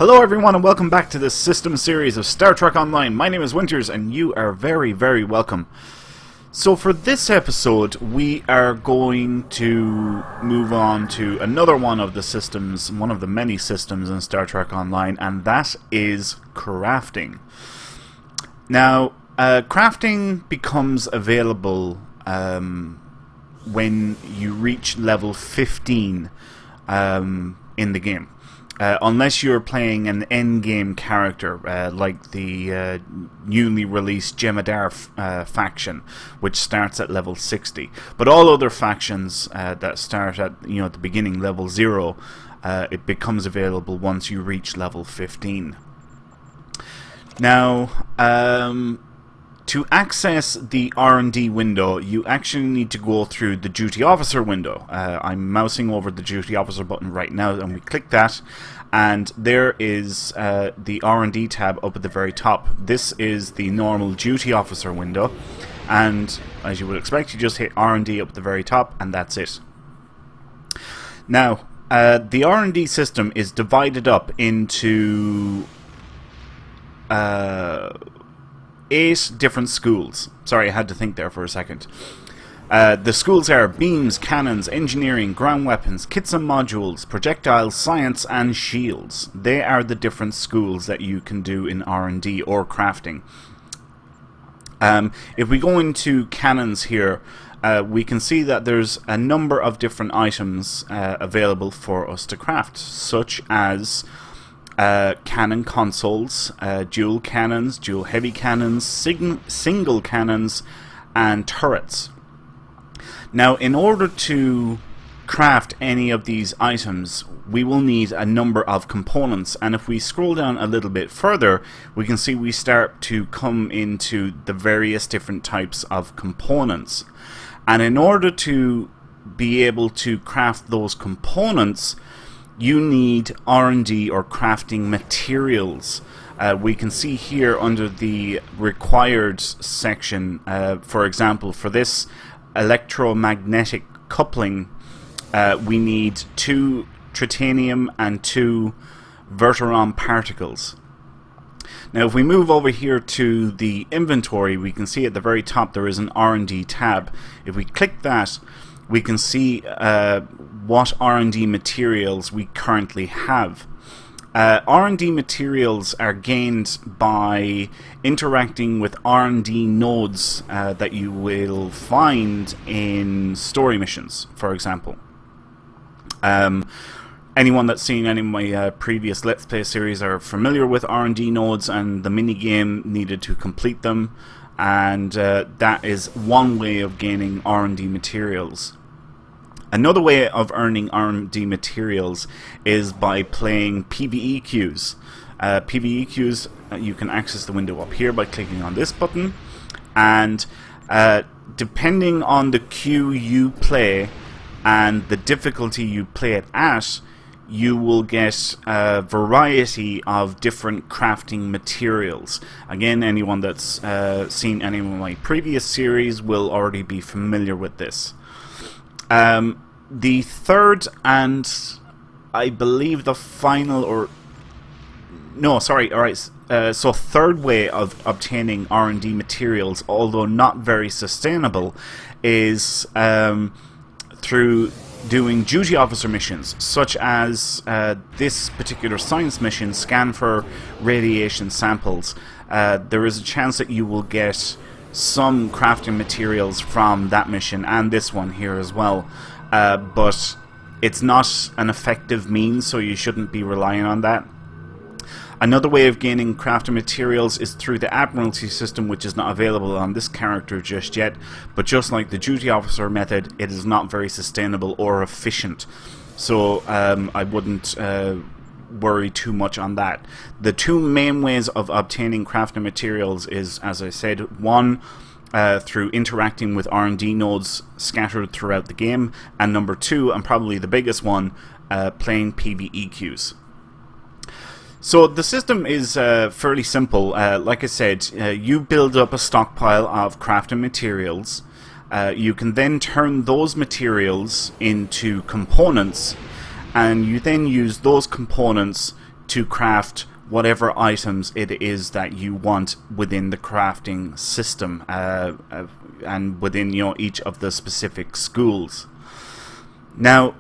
Hello everyone and welcome back to this system series of Star Trek Online. My name is Winters and you are very, very welcome. So for this episode we are going to move on to another one of the systems, one of the many systems in Star Trek Online, and that is crafting. Now, crafting becomes available when you reach level 15 in the game. Unless you're playing an endgame character, like the newly released Jem'Hadar faction, which starts at level 60. But all other factions that start at the beginning, level 0, it becomes available once you reach level 15. Now, to access the R&D window, you actually need to go through the Duty Officer window. I'm mousing over the Duty Officer button right now, and we click that, and there is the R&D tab up at the very top. This is the normal Duty Officer window, and as you would expect, you just hit R&D up at the very top, and that's it. Now, the R&D system is divided up into 8 different schools. Sorry, I had to think there for a second. The schools are beams, cannons, engineering, ground weapons, kits and modules, projectiles, science, and shields. They are the different schools that you can do in R&D or crafting. If we go into cannons here, we can see that there's a number of different items available for us to craft, such as cannon consoles, dual cannons, dual heavy cannons, single cannons, and turrets. Now, in order to craft any of these items, we will need a number of components, and if we scroll down a little bit further, we can see we start to come into the various different types of components. And in order to be able to craft those components, you need R&D or crafting materials. We can see here under the required section, for example, for this electromagnetic coupling, we need 2 tritanium and 2 Verteron particles. Now if we move over here to the inventory, we can see at the very top there is an R&D tab. If we click that, we can see what R&D materials we currently have. R&D materials are gained by interacting with R&D nodes that you will find in story missions, for example. Anyone that's seen any of my previous Let's Play series are familiar with R&D nodes and the minigame needed to complete them, and that is one way of gaining R&D materials. Another way of earning R&D materials is by playing PvE queues. PvE queues, you can access the window up here by clicking on this button, and depending on the queue you play and the difficulty you play it at, you will get a variety of different crafting materials. Again, anyone that's seen any of my previous series will already be familiar with this. The third and I believe the final, so third way of obtaining R&D materials, although not very sustainable, is through doing duty officer missions, such as this particular science mission, scan for radiation samples. There is a chance that you will get some crafting materials from that mission and this one here as well, but it's not an effective means, so you shouldn't be relying on that. Another way of gaining crafting materials is through the Admiralty system, which is not available on this character just yet, but just like the Duty Officer method, it is not very sustainable or efficient, so I wouldn't worry too much on that. The 2 main ways of obtaining crafting materials is, as I said, one, through interacting with R&D nodes scattered throughout the game, and number 2, and probably the biggest one, playing PvE queues. So the system is fairly simple. Like I said, you build up a stockpile of crafting materials. You can then turn those materials into components, and you then use those components to craft whatever items it is that you want within the crafting system, and within each of the specific schools. Now,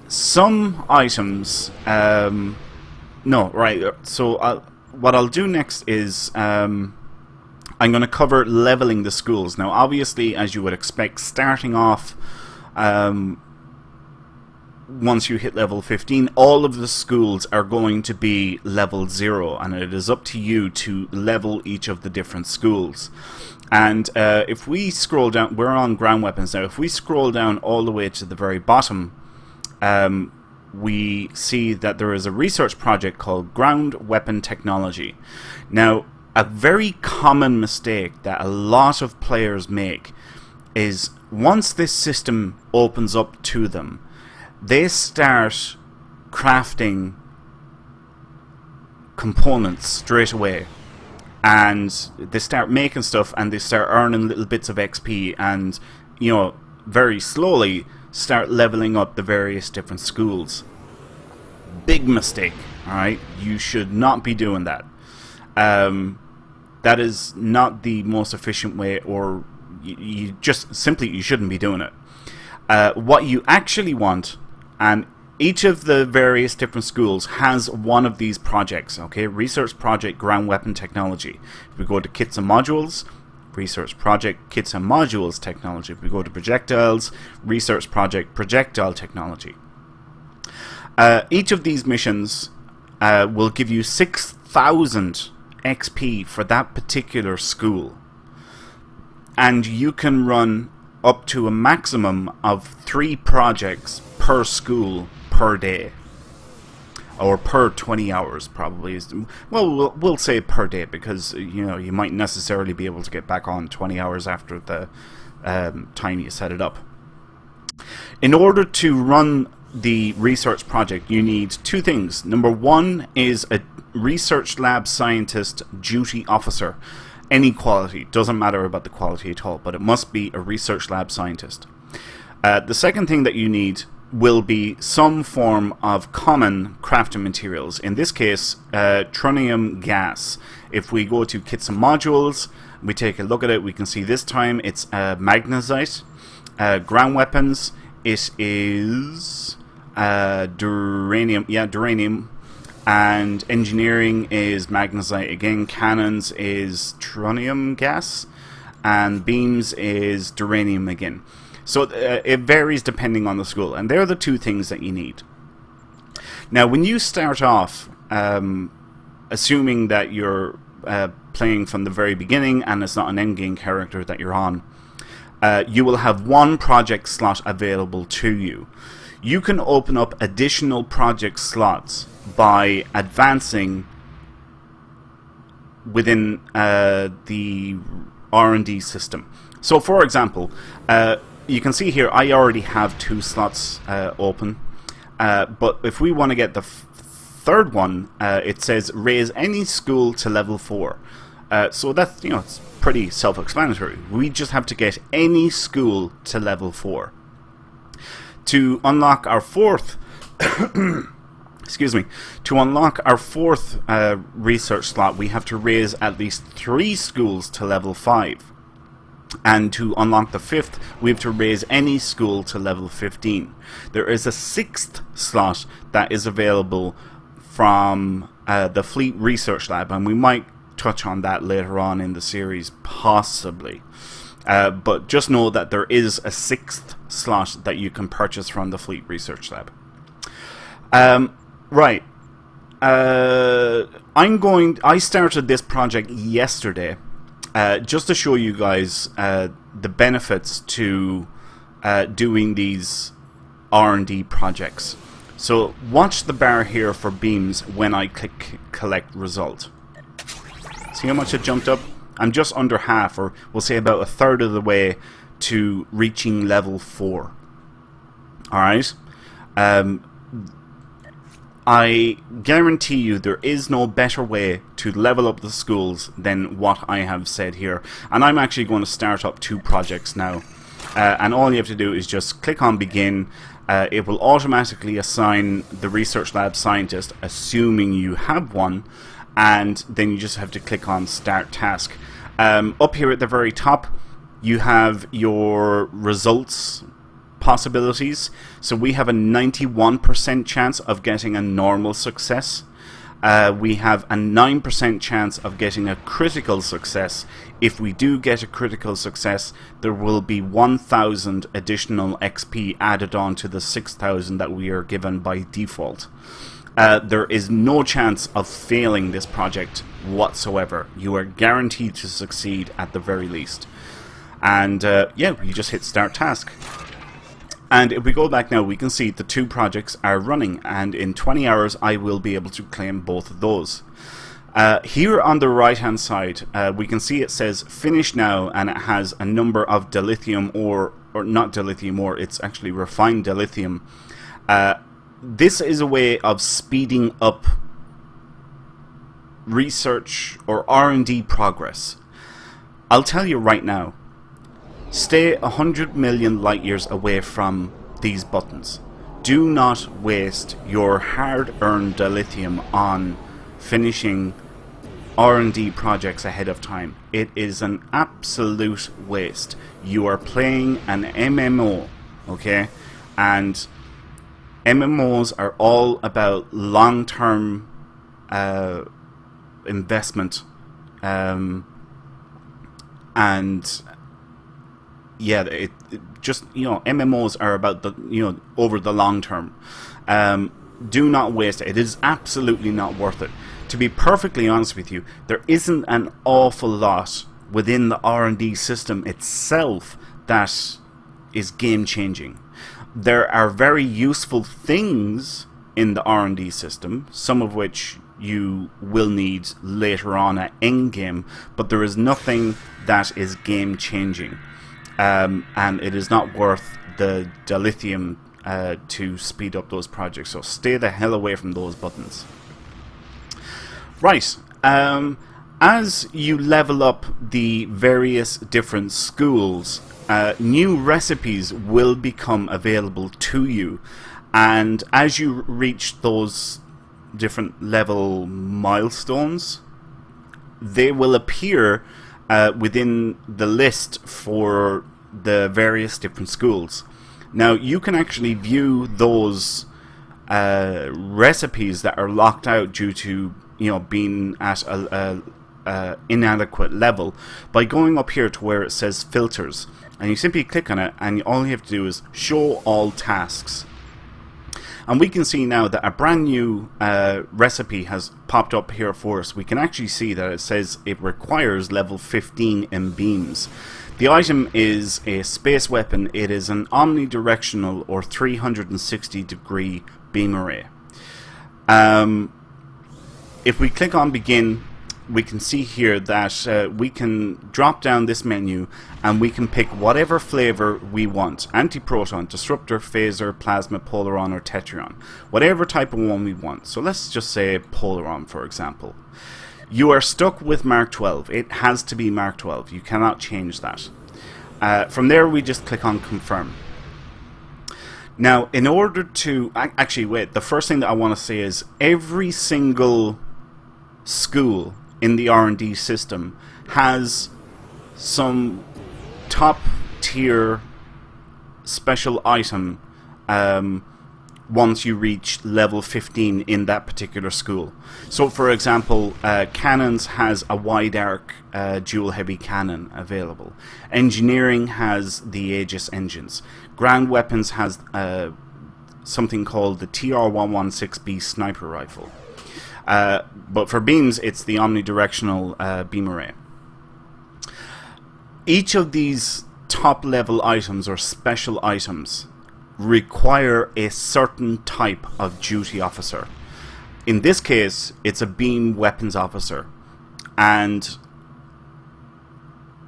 some items, no, right. So what I'll do next is I'm going to cover leveling the schools. Now, obviously, as you would expect, starting off, once you hit level 15, all of the schools are going to be level 0, and it is up to you to level each of the different schools. And if we scroll down, we're on ground weapons now. If we scroll down all the way to the very bottom, we see that there is a research project called Ground Weapon Technology. Now, a very common mistake that a lot of players make is once this system opens up to them, they start crafting components straight away, and they start making stuff, and they start earning little bits of XP, and very slowly start leveling up the various different schools. Big mistake. Alright, you should not be doing that. That is not the most efficient way, or you shouldn't be doing it. What you actually want, and each of the various different schools has one of these projects, okay? Research Project Ground Weapon Technology. If we go to Kits and Modules, Research Project Kits and Modules Technology. If we go to Projectiles, Research Project Projectile Technology. Each of these missions will give you 6,000 XP for that particular school. And you can run up to a maximum of 3 projects per school per day, or per 20 hours probably. Well, we'll say per day, because you might necessarily be able to get back on 20 hours after the time you set it up. In order to run the research project, you need 2 things. Number 1 is a research lab scientist duty officer. Any quality, doesn't matter about the quality at all, but it must be a research lab scientist. The second thing that you need will be some form of common crafting materials. In this case, tronium gas. If we go to Kits and Modules, we take a look at it, we can see this time it's magnesite. Ground weapons, it is duranium. Yeah, duranium. And engineering is magnesite again. Cannons is tronium gas, and beams is duranium again. So it varies depending on the school, and they're the 2 things that you need. Now, when you start off, assuming that you're playing from the very beginning and it's not an endgame character that you're on, you will have 1 project slot available to you. You can open up additional project slots by advancing within the R&D system. So, for example, you can see here I already have 2 slots open, but if we want to get the third one, it says raise any school to level 4. So that's, it's pretty self-explanatory. We just have to get any school to level 4. To unlock our 4th to unlock our 4th research slot, we have to raise at least 3 schools to level 5. And to unlock the 5th, we have to raise any school to level 15. There is a 6th slot that is available from the Fleet Research Lab, and we might touch on that later on in the series, possibly. But just know that there is a 6th slot that you can purchase from the Fleet Research Lab. Right. I started this project yesterday, just to show you guys the benefits to doing these R&D projects. So watch the bar here for beams when I click collect result. See how much it jumped up? I'm just under half, or we'll say about a third of the way to reaching level 4. Alright? I guarantee you there is no better way to level up the schools than what I have said here. And I'm actually going to start up 2 projects now. And all you have to do is just click on begin, It will automatically assign the research lab scientist, assuming you have one, and then you just have to click on Start Task. Up here at the very top, you have your results possibilities. So we have a 91% chance of getting a normal success. We have a 9% chance of getting a critical success. If we do get a critical success, there will be 1,000 additional XP added on to the 6,000 that we are given by default. There is no chance of failing this project whatsoever. You are guaranteed to succeed at the very least. And yeah, you just hit Start Task. And if we go back now, we can see the two projects are running, and in 20 hours I will be able to claim both of those. Here on the right hand side, we can see it says finish now, and it has a number of dilithium ore, or not dilithium ore, it's actually refined dilithium. This is a way of speeding up research or R&D progress. I'll tell you right now, stay 100 million light years away from these buttons. Do not waste your hard-earned dilithium on finishing R&D projects ahead of time. It is an absolute waste. You are playing an MMO, okay? And MMOs are all about long-term investment, and yeah, it just, you know, MMOs are about the, you know, over the long term. Do not waste it. It is absolutely not worth it. To be perfectly honest with you, there isn't an awful lot within the R&D system itself that is game changing. There are very useful things in the R&D system, some of which you will need later on at endgame, but there is nothing that is game changing. And it is not worth the dilithium to speed up those projects, so stay the hell away from those buttons. Right, as you level up the various different schools, new recipes will become available to you, and as you reach those different level milestones, they will appear within the list for the various different schools. Now you can actually view those recipes that are locked out due to, you know, being at a inadequate level by going up here to where it says filters, and you simply click on it, and all you have to do is show all tasks. And we can see now that a brand new recipe has popped up here for us. We can actually see that it says it requires level 15 in beams. The item is a space weapon. It is an omnidirectional or 360 degree beam array. If we click on begin, we can see here that we can drop down this menu and we can pick whatever flavor we want: antiproton, disruptor, phaser, plasma, polaron, or tetrion. Whatever type of one we want. So let's just say polaron, for example. You are stuck with Mark 12. It has to be Mark 12. You cannot change that. From there we just click on confirm. Now in order to actually wait, the first thing that I want to say is every single school in the R&D system has some top tier special item once you reach level 15 in that particular school. So for example, Cannons has a wide arc dual heavy cannon available. Engineering has the Aegis engines. Ground weapons has something called the TR-116B sniper rifle. But for beams, it's the omnidirectional beam array. Each of these top level items or special items require a certain type of duty officer. In this case, it's a beam weapons officer, and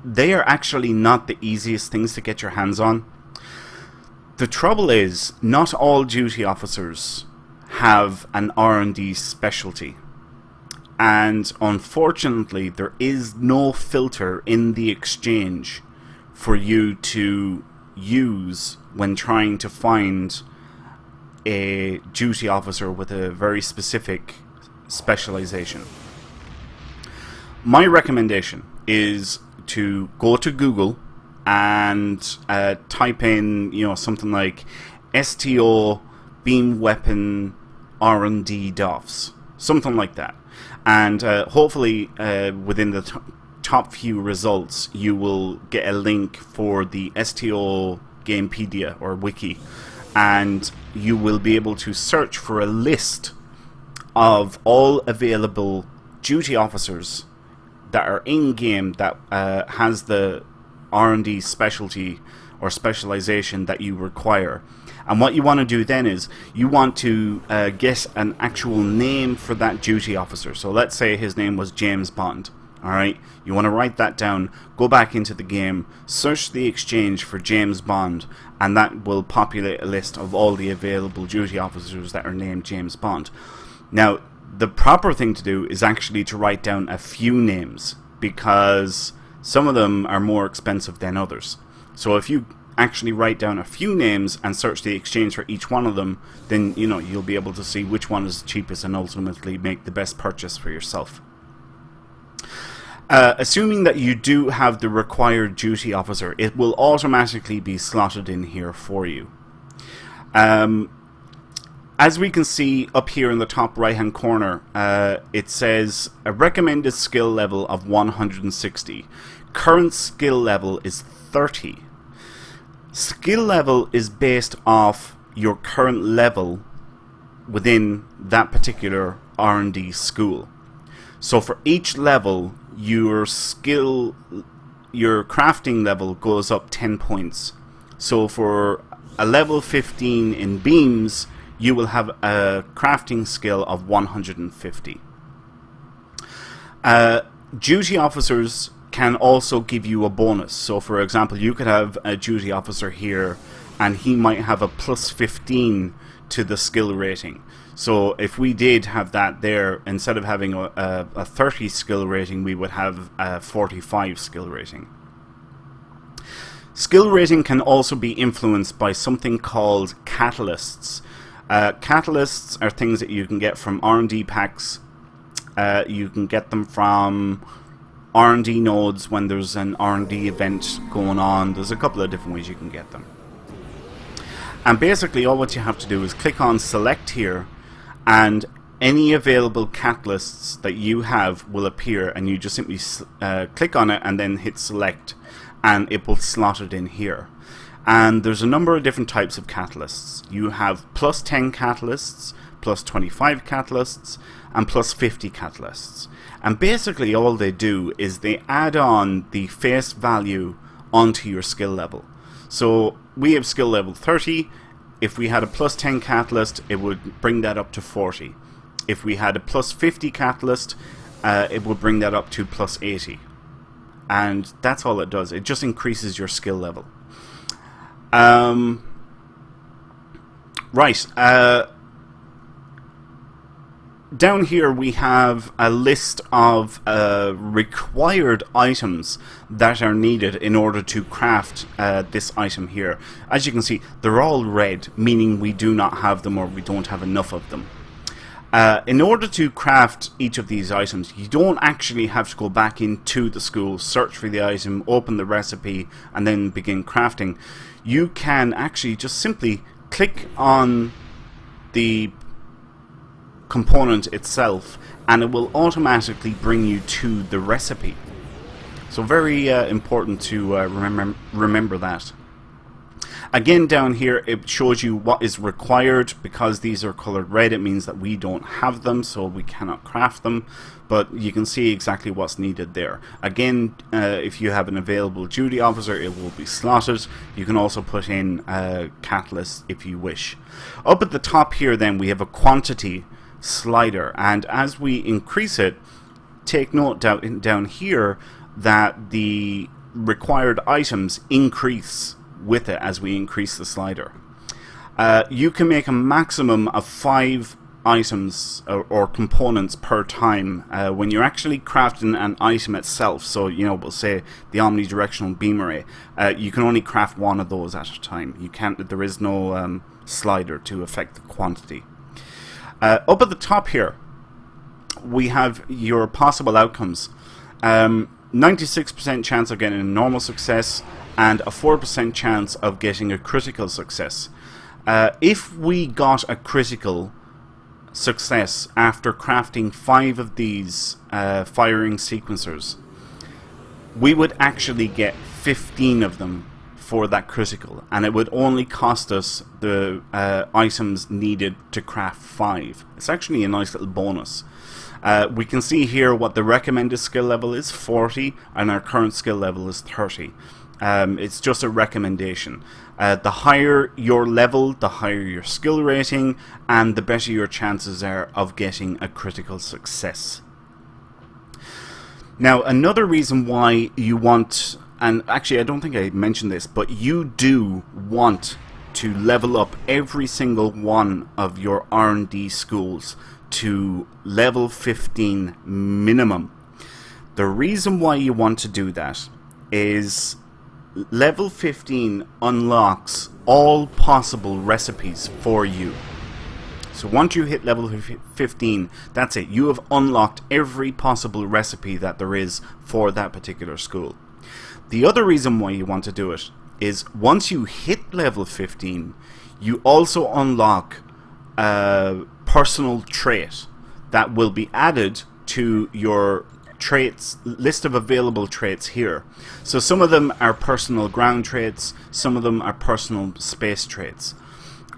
they are actually not the easiest things to get your hands on. The trouble is, not all duty officers have an R&D specialty, and unfortunately there is no filter in the exchange for you to use when trying to find a duty officer with a very specific specialization. My recommendation is to go to Google and type in, something like STO beam weapon R&D DOFs, something like that, and hopefully within the top few results you will get a link for the STO Gamepedia or wiki, and you will be able to search for a list of all available duty officers that are in game that has the R&D specialty or specialization that you require. And what you want to do then is you want to get an actual name for that duty officer. So let's say his name was James Bond. Alright, you want to write that down, go back into the game, search the exchange for James Bond, and that will populate a list of all the available duty officers that are named James Bond. Now, the proper thing to do is actually to write down a few names, because some of them are more expensive than others. So if you actually write down a few names and search the exchange for each one of them, then you'll be able to see which one is the cheapest and ultimately make the best purchase for yourself. Assuming that you do have the required duty officer, it will automatically be slotted in here for you. As we can see up here in the top right hand corner, it says a recommended skill level of 160. Current skill level is 30. Skill level is based off your current level within that particular R&D school. So for each level, your crafting level goes up 10 points. So for a level 15 in beams, you will have a crafting skill of 150. Duty officers can also give you a bonus. So for example, you could have a duty officer here and he might have a plus 15 to the skill rating. So if we did have that there, instead of having a 30 skill rating, we would have a 45 skill rating. Skill rating can also be influenced by something called catalysts. Catalysts are things that you can get from R&D packs. You can get them from R&D nodes when there's an R&D event going on. There's a couple of different ways you can get them. And basically all what you have to do is click on select here, and any available catalysts that you have will appear, and you just simply click on it and then hit select, and it will slot it in here. And there's a number of different types of catalysts. You have plus 10 catalysts, plus 25 catalysts, and plus 50 catalysts. And basically all they do is they add on the face value onto your skill level. So we have skill level 30. If we had a plus 10 catalyst, it would bring that up to 40. If we had a plus 50 catalyst, it would bring that up to plus 80. And that's all it does. It just increases your skill level. Right. Down here we have a list of required items that are needed in order to craft this item here. As you can see, they're all red, meaning we do not have them or we don't have enough of them. In order to craft each of these items, you don't actually have to go back into the school, search for the item, open the recipe, and then begin crafting. You can actually just simply click on the component itself and it will automatically bring you to the recipe. So very important to remember that. Again, down here it shows you what is required. Because these are colored red, it means that we don't have them, so we cannot craft them, but you can see exactly what's needed there. Again, if you have an available duty officer, it will be slotted. You can also put in catalyst if you wish. Up at the top here then we have a quantity slider, and as we increase it, take note down here that the required items increase with it as we increase the slider. You can make a maximum of 5 items or components per time when you're actually crafting an item itself. So we'll say the omnidirectional beam array, you can only craft 1 of those at a time. You can't, there is no slider to affect the quantity. Up at the top here, we have your possible outcomes. 96% chance of getting a normal success and a 4% chance of getting a critical success. If we got a critical success after crafting 5 of these firing sequencers, we would actually get 15 of them for that critical, and it would only cost us the items needed to craft 5. It's actually a nice little bonus. We can see here what the recommended skill level is, 40, and our current skill level is 30. It's just a recommendation. The higher your level, the higher your skill rating, and the better your chances are of getting a critical success. Now, another reason why you want, and actually I don't think I mentioned this, but you do want to level up every single one of your R&D schools to level 15 minimum. The reason why you want to do that is level 15 unlocks all possible recipes for you. So once you hit level 15, that's it. You have unlocked every possible recipe that there is for that particular school. The other reason why you want to do it is once you hit level 15, you also unlock a personal trait that will be added to your traits list of available traits here. So some of them are personal ground traits, some of them are personal space traits,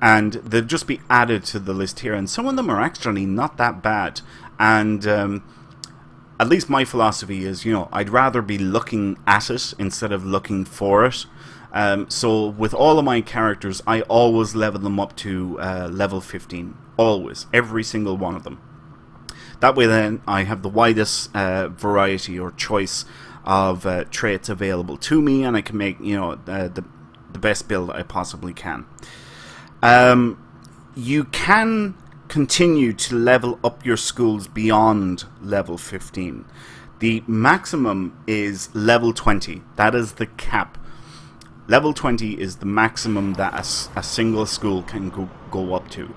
and they'll just be added to the list here, and some of them are actually not that bad. And at least my philosophy is, you know, I'd rather be looking at it instead of looking for it. So with all of my characters, I always level them up to level 15. Always. Every single one of them. That way then I have the widest variety or choice of traits available to me, and I can make, you know, the best build I possibly can. You can continue to level up your schools beyond level 15. The maximum is level 20. That is the cap. Level 20 is the maximum that a single school can go up to.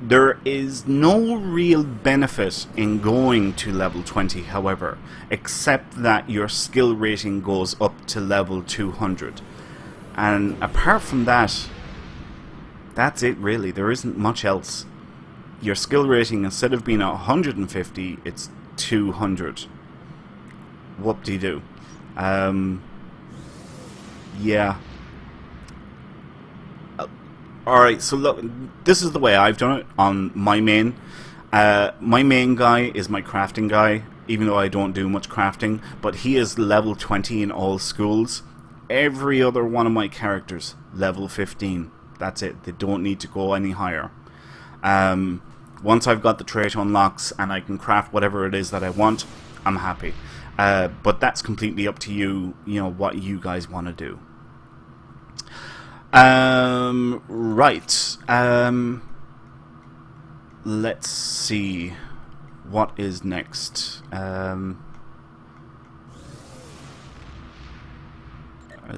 There is no real benefit in going to level 20, however, except that your skill rating goes up to level 200. And apart from that, that's it really. There isn't much else. Your skill rating, instead of being 150, it's 200. Whoop-de-doo. Yeah. Alright, so look, this is the way I've done it on my main. My main guy is my crafting guy, even though I don't do much crafting, but he is level 20 in all schools. Every other one of my characters, level 15. That's it. They don't need to go any higher. Once I've got the trait unlocks and I can craft whatever it is that I want, I'm happy. But that's completely up to you, you know, what you guys want to do. Right. Let's see what is next. Are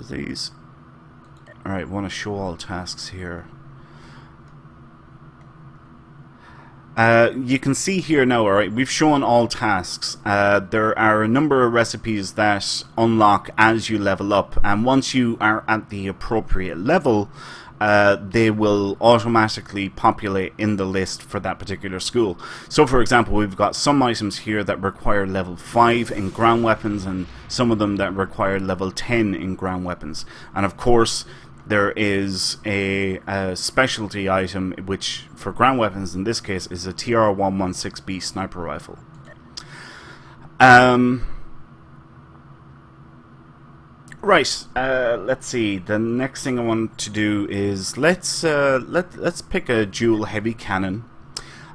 these? Alright, want to show all tasks here. You can see here now, alright, we've shown all tasks. There are a number of recipes that unlock as you level up, and once you are at the appropriate level, they will automatically populate in the list for that particular school. So for example, we've got some items here that require level 5 in ground weapons, and some of them that require level 10 in ground weapons. And of course, there is a specialty item, which for ground weapons in this case is a TR-116B sniper rifle. Right. Let's see. The next thing I want to do is let's pick a dual heavy cannon.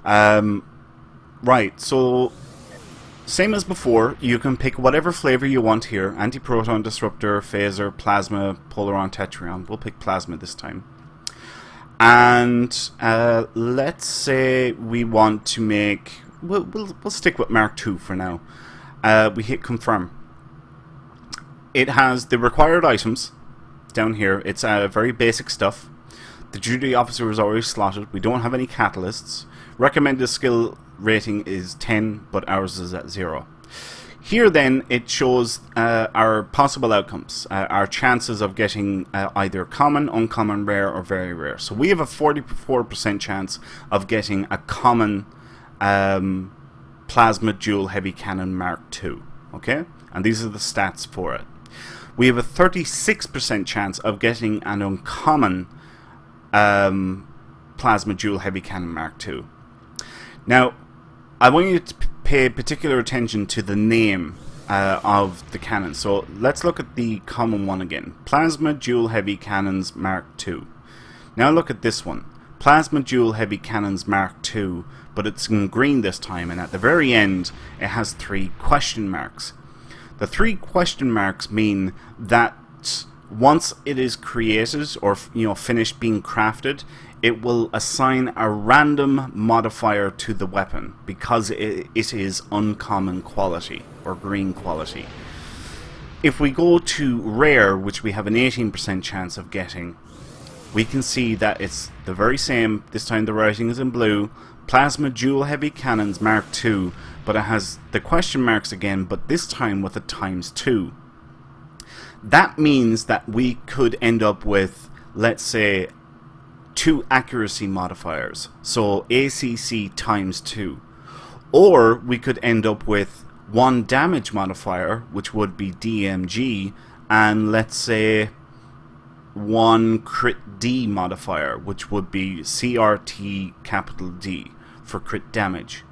Right. So same as before, you can pick whatever flavor you want here. Anti-proton, disruptor, phaser, plasma, polaron, tetrion. We'll pick plasma this time. And let's say we want to make... We'll stick with Mark II for now. We hit confirm. It has the required items down here. It's very basic stuff. The duty officer is already slotted. We don't have any catalysts. Recommended skill rating is 10, but ours is at 0. Here then it shows our possible outcomes, our chances of getting either common, uncommon, rare, or very rare. So we have a 44% chance of getting a common Plasma Dual Heavy Cannon Mark II. Okay? And these are the stats for it. We have a 36% chance of getting an uncommon Plasma Dual Heavy Cannon Mark II. Now, I want you to pay particular attention to the name of the cannon. So let's look at the common one again. Plasma Dual Heavy Cannons Mark II. Now look at this one. Plasma Dual Heavy Cannons Mark II, but it's in green this time, and at the very end it has 3 question marks. The 3 question marks mean that once it is created or finished being crafted, it will assign a random modifier to the weapon because it is uncommon quality or green quality. If we go to rare, which we have an 18% chance of getting, we can see that it's the very same. This time the writing is in blue. Plasma Dual Heavy Cannons Mark II, but it has the question marks again, but this time with a ×2. That means that we could end up with, let's say, 2 accuracy modifiers, so ACC ×2. Or we could end up with 1 damage modifier, which would be DMG, and let's say 1 crit D modifier, which would be CRT capital D for crit damage.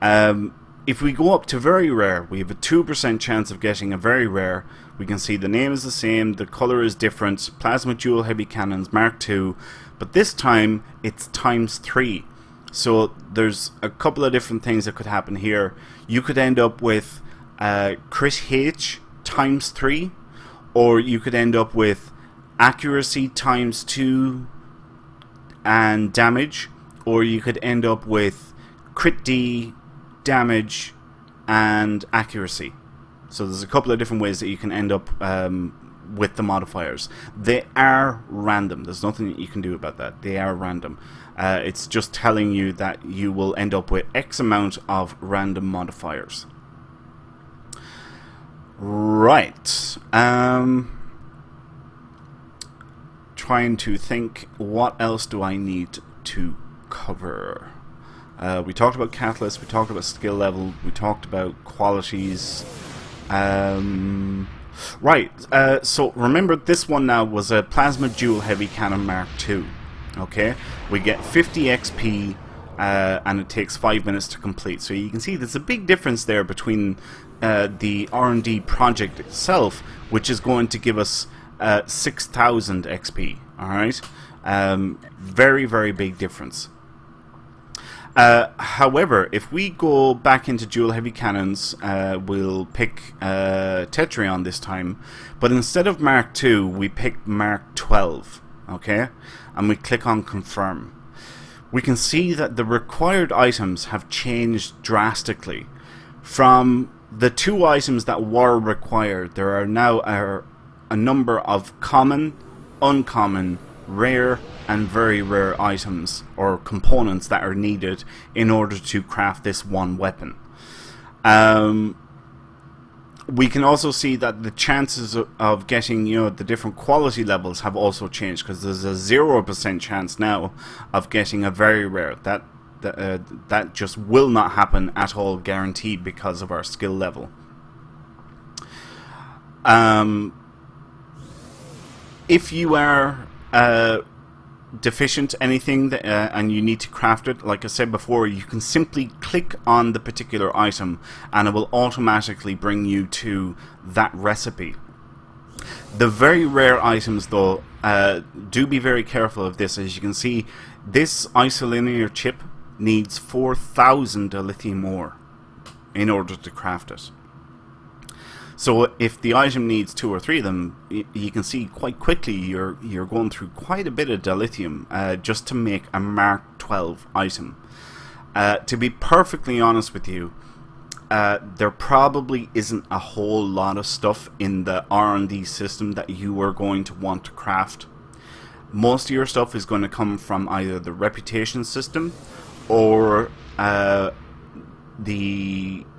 If we go up to very rare, we have a 2% chance of getting a very rare. We can see the name is the same, the color is different, Plasma Dual Heavy Cannons Mark II, but this time it's ×3. So there's a couple of different things that could happen here. You could end up with crit H ×3, or you could end up with accuracy ×2 and damage, or you could end up with crit D, damage, and accuracy. So there's a couple of different ways that you can end up with the modifiers. They are random. There's nothing that you can do about that. They are random. It's just telling you that you will end up with X amount of random modifiers. Right. Trying to think, what else do I need to cover? We talked about catalysts, we talked about skill level, we talked about qualities. Right, so remember this one now was a Plasma Dual Heavy Cannon Mark II. Okay, we get 50 XP and it takes 5 minutes to complete. So you can see there's a big difference there between the R&D project itself, which is going to give us 6,000 XP. Alright, very, very big difference. However, if we go back into Dual Heavy Cannons, we'll pick Tetrion this time, but instead of Mark II, we pick Mark 12, okay? And we click on Confirm. We can see that the required items have changed drastically. From the 2 items that were required, there are now a number of common, uncommon, rare and very rare items or components that are needed in order to craft this one weapon. We can also see that the chances of getting the different quality levels have also changed, because there's a 0% chance now of getting a very rare. That just will not happen at all, guaranteed, because of our skill level. If you are deficient anything and you need to craft it, like I said before, you can simply click on the particular item and it will automatically bring you to that recipe. The very rare items though, do be very careful of this. As you can see, this isolinear chip needs 4,000 dilithium ore in order to craft it. So if the item needs 2 or 3 of them, you can see quite quickly you're going through quite a bit of dilithium just to make a Mark 12 item. To be perfectly honest with you, there probably isn't a whole lot of stuff in the R&D system that you are going to want to craft. most of your stuff is going to come from either the reputation system or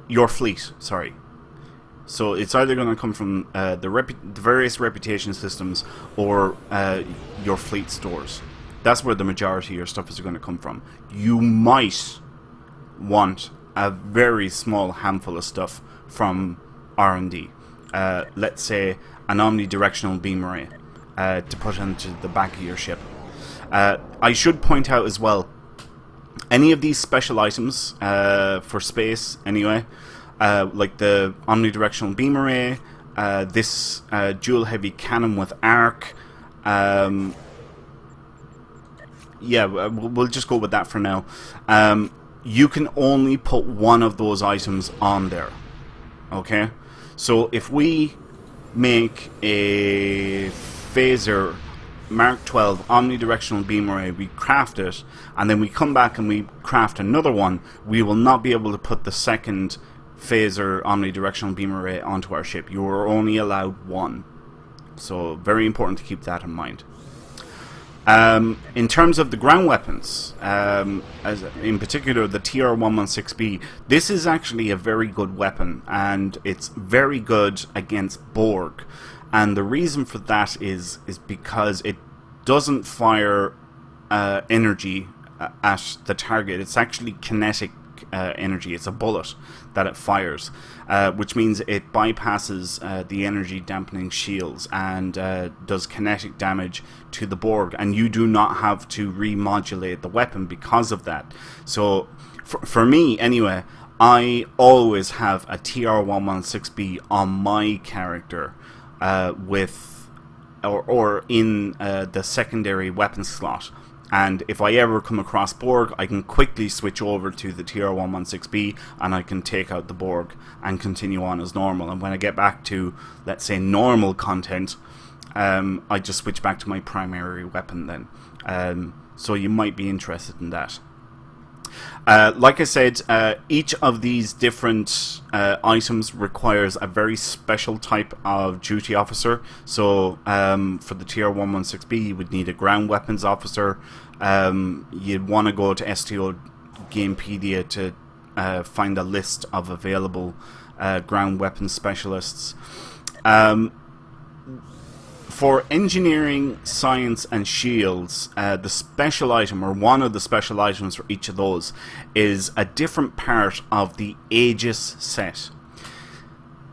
your fleet. Sorry. So it's either going to come from the various reputation systems or your fleet stores. That's where the majority of your stuff is going to come from. You might want a very small handful of stuff from R&D. Let's say an omnidirectional beam array to put into the back of your ship. I should point out as well, any of these special items for space anyway, like the omnidirectional beam array, this dual heavy cannon with arc, yeah, we'll just go with that for now. You can only put one of those items on there. Okay? So if we make a phaser Mark 12 omnidirectional beam array, we craft it, and then we come back and we craft another one, we will not be able to put the second phaser omnidirectional beam array onto our ship. You are only allowed one. So very important to keep that in mind. In terms of the ground weapons, as in particular the TR-116B, this is actually a very good weapon, and it's very good against Borg. And the reason for that is because it doesn't fire energy at the target. It's actually kinetic energy. It's a bullet that it fires, which means it bypasses the energy dampening shields and does kinetic damage to the Borg, and you do not have to remodulate the weapon because of that. So for me anyway, I always have a TR-116B on my character with or in the secondary weapon slot. And if I ever come across Borg, I can quickly switch over to the TR-116B and I can take out the Borg and continue on as normal. And when I get back to, let's say, normal content, I just switch back to my primary weapon then. So you might be interested in that. Like I said, each of these different items requires a very special type of duty officer. So for the TR-116B, you would need a ground weapons officer. You'd want to go to STO Gamepedia to find a list of available ground weapons specialists. For engineering, science, and shields, the special item, or one of the special items for each of those, is a different part of the Aegis set.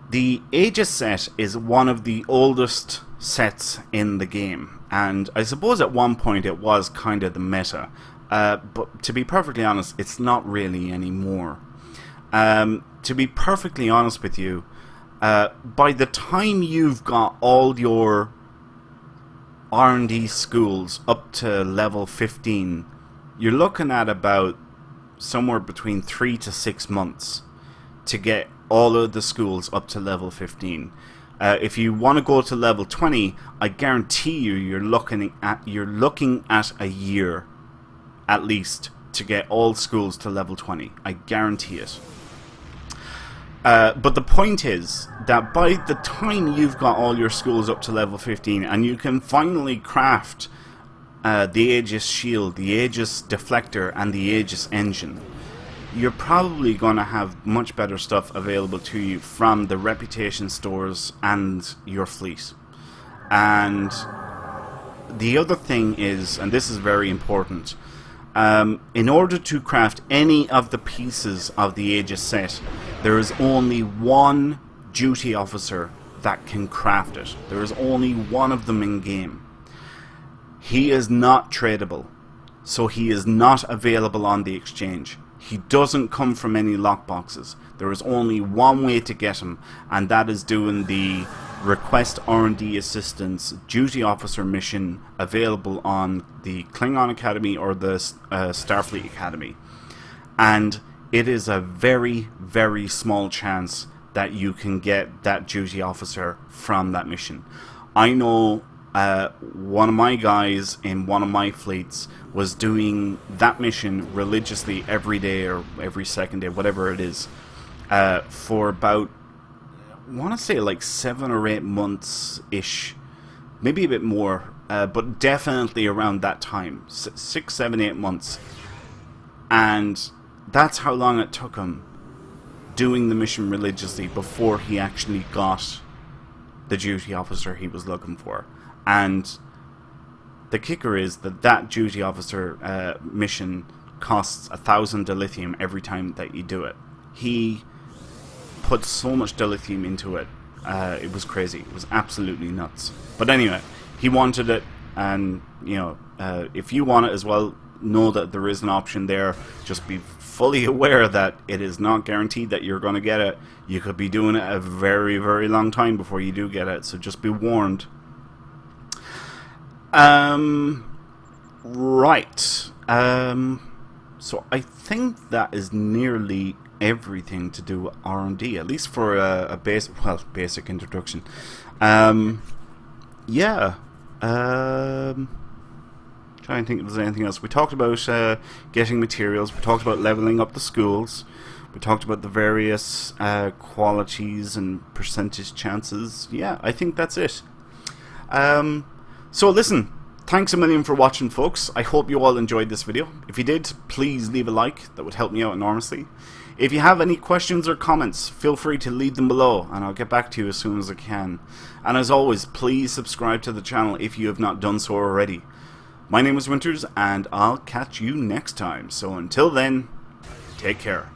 The Aegis set is one of the oldest sets in the game, and I suppose at one point it was kind of the meta, but to be perfectly honest, it's not really anymore. To be perfectly honest with you, by the time you've got all your R&D schools up to level 15, you're looking at about somewhere between 3 to 6 months to get all of the schools up to level 15. If you want to go to level 20, I guarantee you you're looking at a year at least to get all schools to level 20. I guarantee it. But the point is that by the time you've got all your schools up to level 15 and you can finally craft the Aegis shield, the Aegis deflector, and the Aegis engine, you're probably going to have much better stuff available to you from the reputation stores and your fleet. And the other thing is, and this is very important, in order to craft any of the pieces of the Aegis set, there is only one duty officer that can craft it. There is only one of them in game. He is not tradable, so he is not available on the exchange. He doesn't come from any lockboxes. There is only one way to get him, and that is doing the Request R&D Assistance Duty Officer mission available on the Klingon Academy or the Starfleet Academy. And it is a very, very small chance that you can get that duty officer from that mission. I know one of my guys in one of my fleets was doing that mission religiously every day or every second day, whatever it is, for about, I want to say like 7 or 8 months ish, maybe a bit more, but definitely around that time, 6, 7, 8 months. And that's how long it took him doing the mission religiously before he actually got the duty officer he was looking for. And the kicker is that duty officer mission costs 1,000 dilithium every time that you do it. He put so much dilithium into it, it was crazy. It was absolutely nuts. But anyway, he wanted it, and you know, if you want it as well, know that there is an option there. Just be fully aware that it is not guaranteed that you're going to get it. You could be doing it a very, very long time before you do get it, so just be warned. Right. So I think that is nearly everything to do with R&D, at least for a basic introduction. Yeah. Trying to think if there's anything else. We talked about getting materials. We talked about leveling up the schools. We talked about the various qualities and percentage chances. Yeah, I think that's it. So listen, thanks a million for watching, folks. I hope you all enjoyed this video. If you did, please leave a like. That would help me out enormously. If you have any questions or comments, feel free to leave them below, and I'll get back to you as soon as I can. And as always, please subscribe to the channel if you have not done so already. My name is Winters, and I'll catch you next time. So until then, take care.